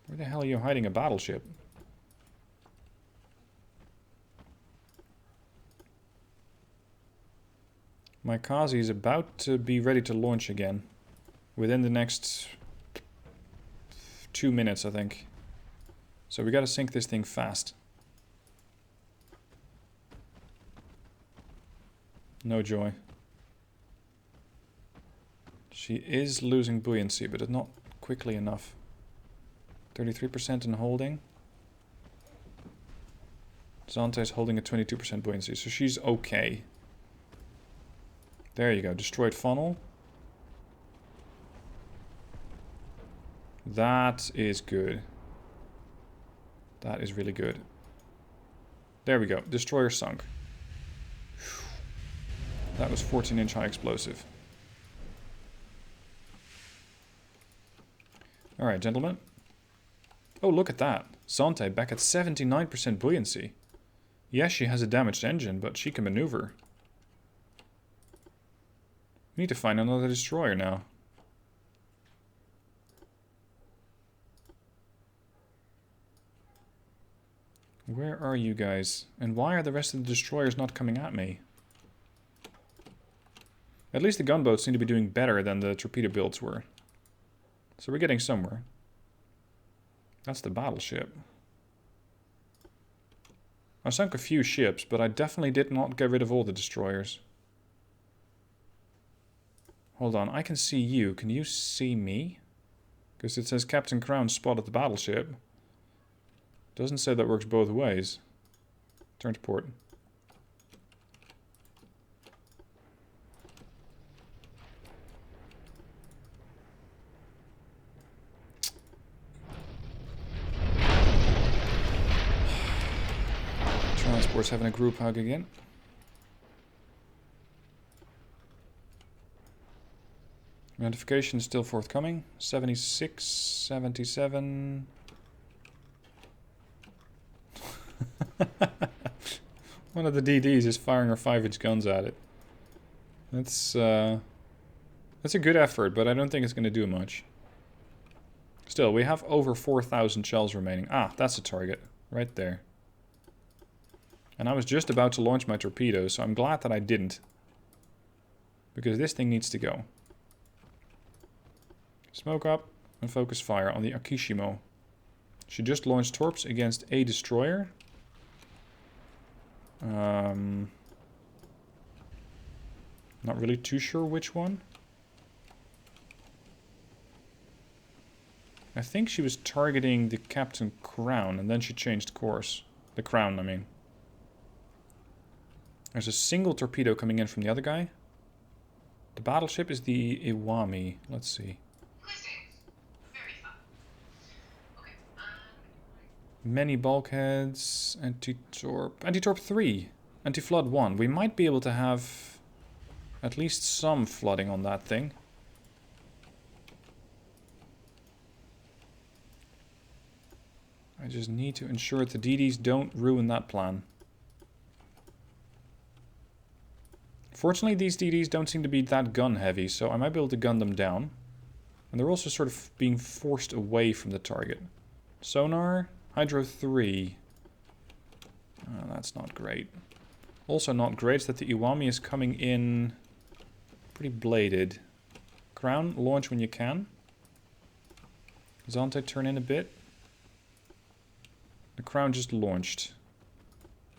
Where the hell are you hiding a battleship? Maikaze is about to be ready to launch again. Within the next 2 minutes, I think. So we gotta sink this thing fast. No joy. She is losing buoyancy, but it's not quickly enough. 33% in holding. Zante is holding a 22% buoyancy, so she's okay. There you go, destroyed funnel. That is good. That is really good. There we go, destroyer sunk. That was 14-inch high explosive. Alright, gentlemen. Oh, look at that. Zante back at 79% buoyancy. Yes, she has a damaged engine, but she can maneuver. We need to find another destroyer now. Where are you guys? And why are the rest of the destroyers not coming at me? At least the gunboats seem to be doing better than the torpedo builds were. So we're getting somewhere. That's the battleship. I sunk a few ships, but I definitely did not get rid of all the destroyers. Hold on, I can see you. Can you see me? Because it says Captain Crown spotted the battleship. Doesn't say that works both ways. Turn to port. Transport's having a group hug again. Notification is still forthcoming. 76, 77. One of the DDs is firing our 5-inch guns at it. That's a good effort, but I don't think it's going to do much. Still, we have over 4,000 shells remaining. Ah, that's a target. Right there. And I was just about to launch my torpedoes, so I'm glad that I didn't. Because this thing needs to go. Smoke up and focus fire on the Akishimo. She just launched torps against a destroyer. Not really too sure which one. I think she was targeting the Captain Crown and then she changed course. The Crown, I mean. There's a single torpedo coming in from the other guy. The battleship is the Iwami. Let's see. Many bulkheads. Anti-torp. Anti-torp 3. Anti-flood 1. We might be able to have at least some flooding on that thing. I just need to ensure that the DDs don't ruin that plan. Fortunately, these DDs don't seem to be that gun heavy, so I might be able to gun them down. And they're also sort of being forced away from the target. Sonar, Hydro 3. Oh, that's not great. Also not great is that the Iwami is coming in pretty bladed. Crown, launch when you can. Zante, turn in a bit. The Crown just launched.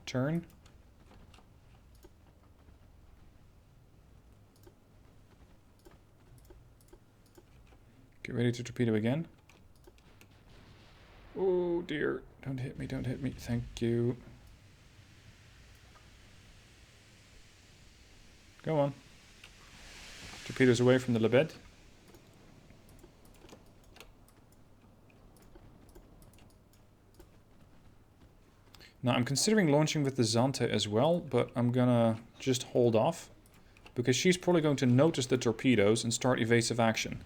Turn. Get ready to torpedo again. Oh dear. Don't hit me, don't hit me. Thank you. Go on. Torpedoes away from the Lebed. Now I'm considering launching with the Zante as well, but I'm gonna just hold off. Because she's probably going to notice the torpedoes and start evasive action.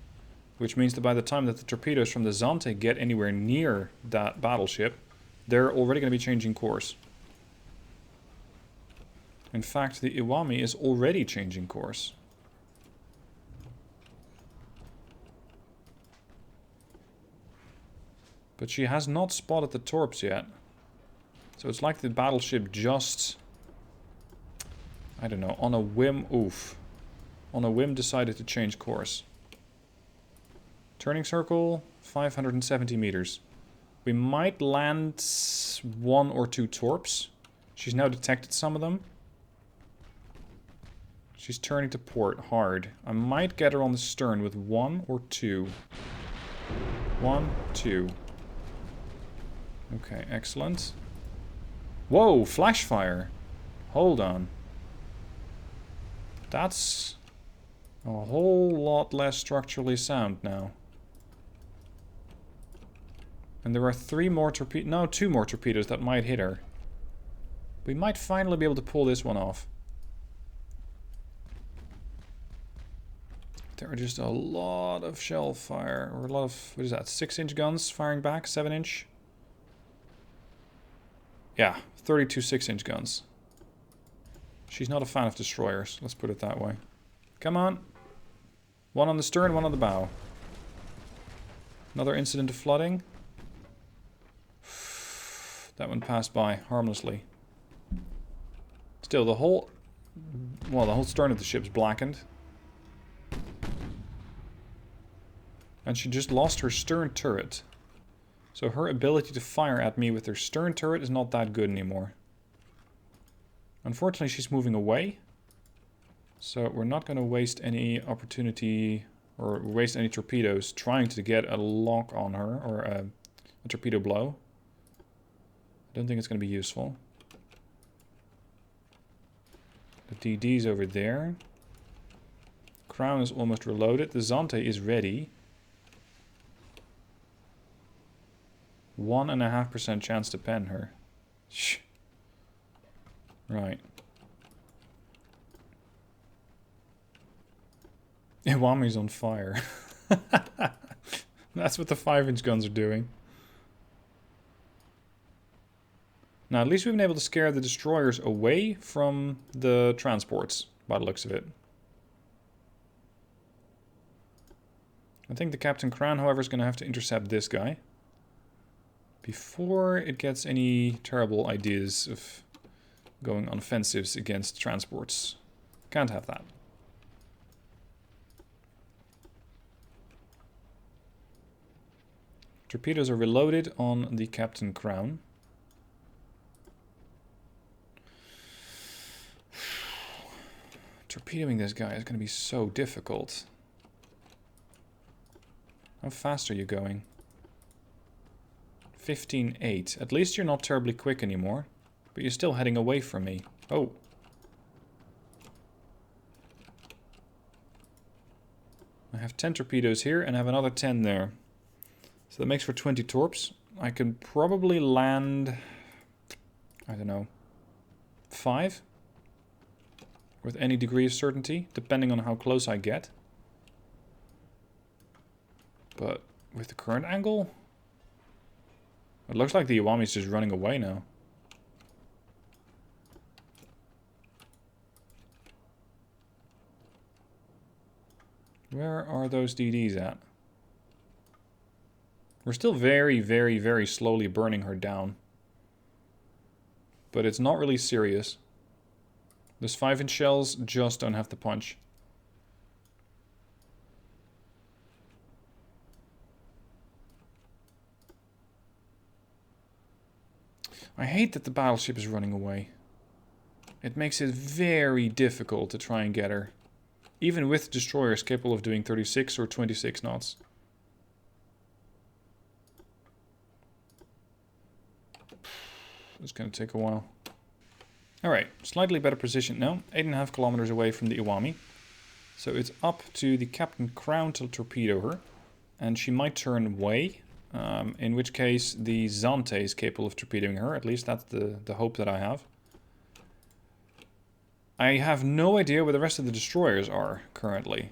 Which means that by the time that the torpedoes from the Zante get anywhere near that battleship, they're already going to be changing course. In fact, the Iwami is already changing course. But she has not spotted the torps yet. So it's like the battleship just, I don't know, on a whim, on a whim decided to change course. Turning circle, 570 meters. We might land 1 or 2 torps. She's now detected some of them. She's turning to port hard. I might get her on the stern with 1 or 2. 1, 2. Okay, excellent. Whoa, flash fire. Hold on. That's a whole lot less structurally sound now. And there are 3 more torpedoes, no, 2 more torpedoes that might hit her. We might finally be able to pull this one off. There are just a lot of shell fire, or a lot of, what is that, 6-inch guns firing back, 7-inch? Yeah, 32 6-inch guns. She's not a fan of destroyers, let's put it that way. Come on. 1 on the stern, 1 on the bow. Another incident of flooding. That one passed by harmlessly. Still, the whole stern of the ship's blackened. And she just lost her stern turret. So her ability to fire at me with her stern turret is not that good anymore. Unfortunately, she's moving away. So we're not going to waste any opportunity or waste any torpedoes trying to get a lock on her or a torpedo blow. I don't think it's going to be useful. The DD's over there. Crown is almost reloaded. The Zante is ready. 1.5% chance to pen her. Shh. Right. Iwami's on fire. That's what the 5-inch guns are doing. Now, at least we've been able to scare the destroyers away from the transports, by the looks of it. I think the Captain Crown, however, is going to have to intercept this guy before it gets any terrible ideas of going on offensives against transports. Can't have that. Torpedoes are reloaded on the Captain Crown. Torpedoing this guy is going to be so difficult. How fast are you going? 15.8. At least you're not terribly quick anymore. But you're still heading away from me. Oh. I have 10 torpedoes here and I have another 10 there. So that makes for 20 torps. I can probably land, I don't know, 5? With any degree of certainty, depending on how close I get. But with the current angle, it looks like the Iwami's just running away now. Where are those DDs at? We're still very, very, very slowly burning her down. But it's not really serious. Those 5-inch shells just don't have the punch. I hate that the battleship is running away. It makes it very difficult to try and get her. Even with destroyers capable of doing 36 or 26 knots. It's going to take a while. Alright, slightly better position now. 8.5 kilometers away from the Iwami. So it's up to the Captain Crown to torpedo her. And she might turn away. In which case the Zante is capable of torpedoing her. At least that's the hope that I have. I have no idea where the rest of the destroyers are currently.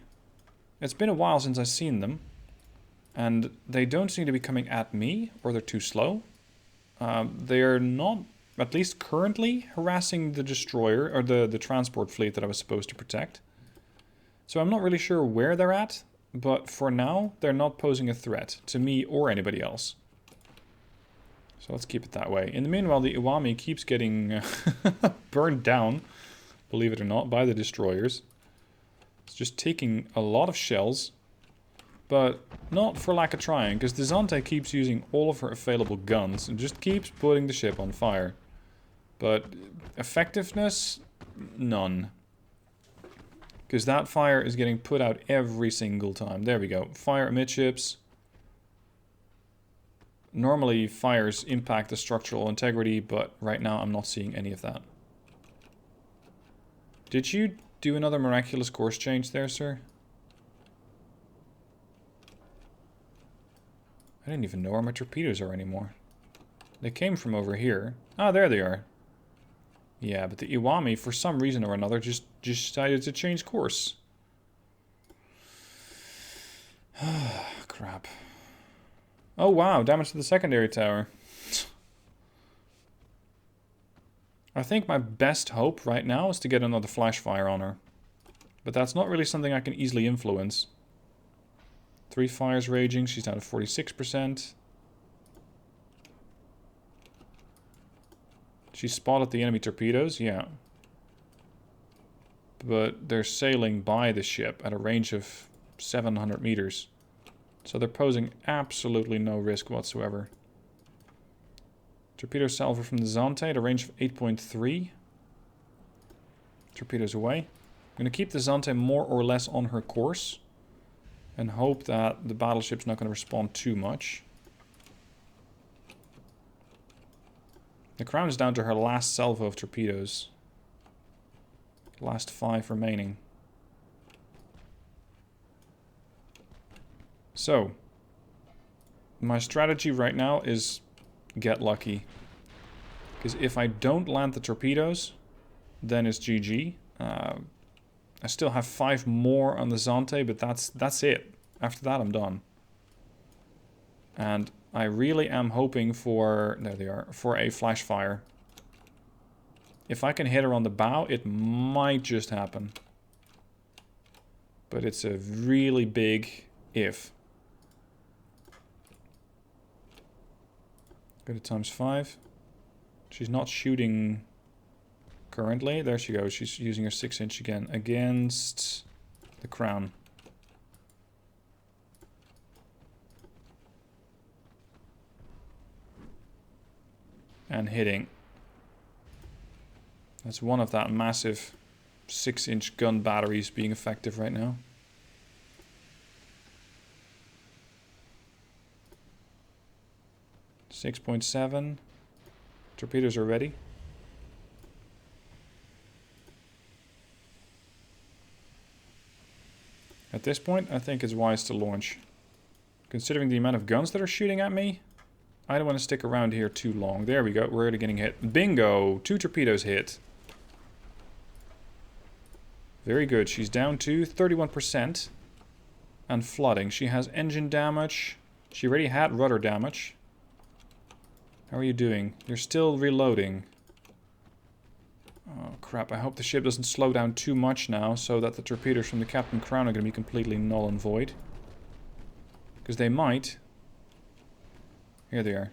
It's been a while since I've seen them. And they don't seem to be coming at me, or they're too slow. They are not, at least currently, harassing the destroyer, or the transport fleet that I was supposed to protect. So I'm not really sure where they're at, but for now, they're not posing a threat to me or anybody else. So let's keep it that way. In the meanwhile, the Iwami keeps getting burned down, believe it or not, by the destroyers. It's just taking a lot of shells, but not for lack of trying, because the Zante keeps using all of her available guns and just keeps putting the ship on fire. But effectiveness, none. Because that fire is getting put out every single time. There we go. Fire amidships. Normally fires impact the structural integrity, but right now I'm not seeing any of that. Did you do another miraculous course change there, sir? I didn't even know where my torpedoes are anymore. They came from over here. Ah, there they are. Yeah, but the Iwami, for some reason or another, just decided to change course. Crap. Oh, wow. Damage to the secondary tower. I think my best hope right now is to get another flash fire on her. But that's not really something I can easily influence. 3 fires raging. She's down to 46%. She spotted the enemy torpedoes, yeah. But they're sailing by the ship at a range of 700 meters. So they're posing absolutely no risk whatsoever. Torpedo salvo from the Zante at a range of 8.3. Torpedoes away. I'm going to keep the Zante more or less on her course. And hope that the battleship's not going to respond too much. The Crown is down to her last salvo of torpedoes. Last 5 remaining. So, my strategy right now is get lucky. Because if I don't land the torpedoes, then it's GG. I still have 5 more on the Zante, but that's it. After that, I'm done. And I really am hoping for... There they are. For a flash fire. If I can hit her on the bow, it might just happen. But it's a really big if. Go to ×5. She's not shooting currently. There she goes. She's using her 6-inch again against the crown. And hitting. That's one of that massive 6-inch gun batteries being effective right now. .7. Torpedoes are ready. At this point, I think it's wise to launch. Considering the amount of guns that are shooting at me, I don't want to stick around here too long. There we go. We're already getting hit. Bingo! 2 torpedoes hit. Very good. She's down to 31%. And flooding. She has engine damage. She already had rudder damage. How are you doing? You're still reloading. Oh crap, I hope the ship doesn't slow down too much now, so that the torpedoes from the Captain Crown are going to be completely null and void. Because they might. Here they are.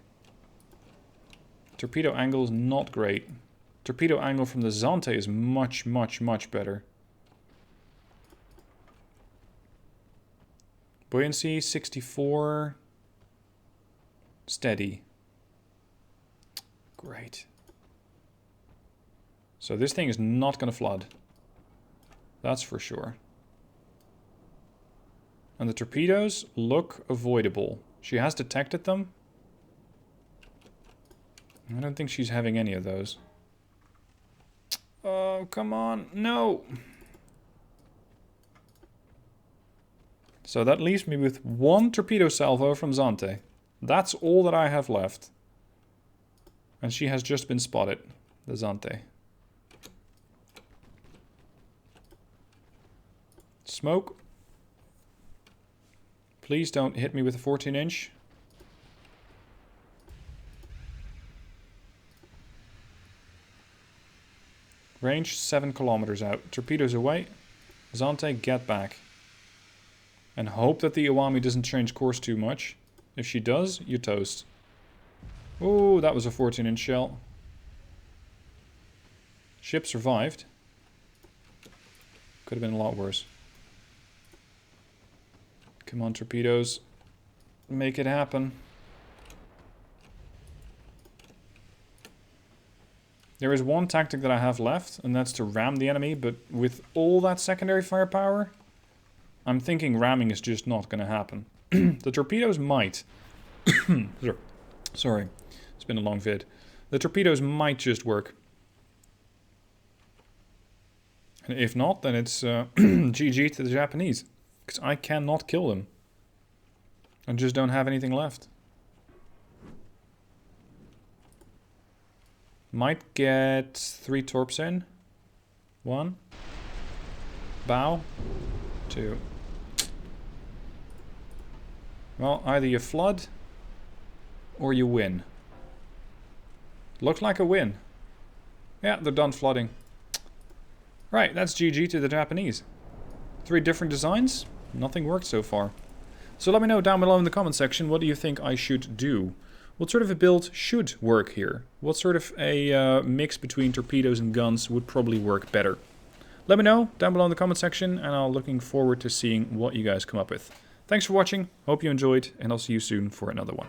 Torpedo angle is not great. Torpedo angle from the Zante is much, much, much better. Buoyancy, 64. Steady. Great. So this thing is not going to flood. That's for sure. And the torpedoes look avoidable. She has detected them. I don't think she's having any of those. Oh, come on. No! So that leaves me with 1 torpedo salvo from Zante. That's all that I have left. And she has just been spotted, the Zante. Smoke. Please don't hit me with a 14-inch. Range 7 kilometers out. Torpedoes away. Zante, get back. And hope that the Iwami doesn't change course too much. If she does, you're toast. Oh, that was a 14-inch shell. Ship survived. Could have been a lot worse. Come on, torpedoes. Make it happen. There is one tactic that I have left, and that's to ram the enemy, but with all that secondary firepower, I'm thinking ramming is just not going to happen. The torpedoes might. Sorry. It's been a long vid. The torpedoes might just work. And if not, then it's GG to the Japanese. Because I cannot kill them. I just don't have anything left. Might get 3 torps in. 1. Bow. 2. Well, either you flood or you win. Looks like a win. Yeah, they're done flooding. Right, that's GG to the Japanese. 3 different designs. Nothing worked so far. So let me know down below in the comment section, what do you think I should do? What sort of a build should work here? What sort of a mix between torpedoes and guns would probably work better? Let me know down below in the comment section, and I'm looking forward to seeing what you guys come up with. Thanks for watching, hope you enjoyed, and I'll see you soon for another one.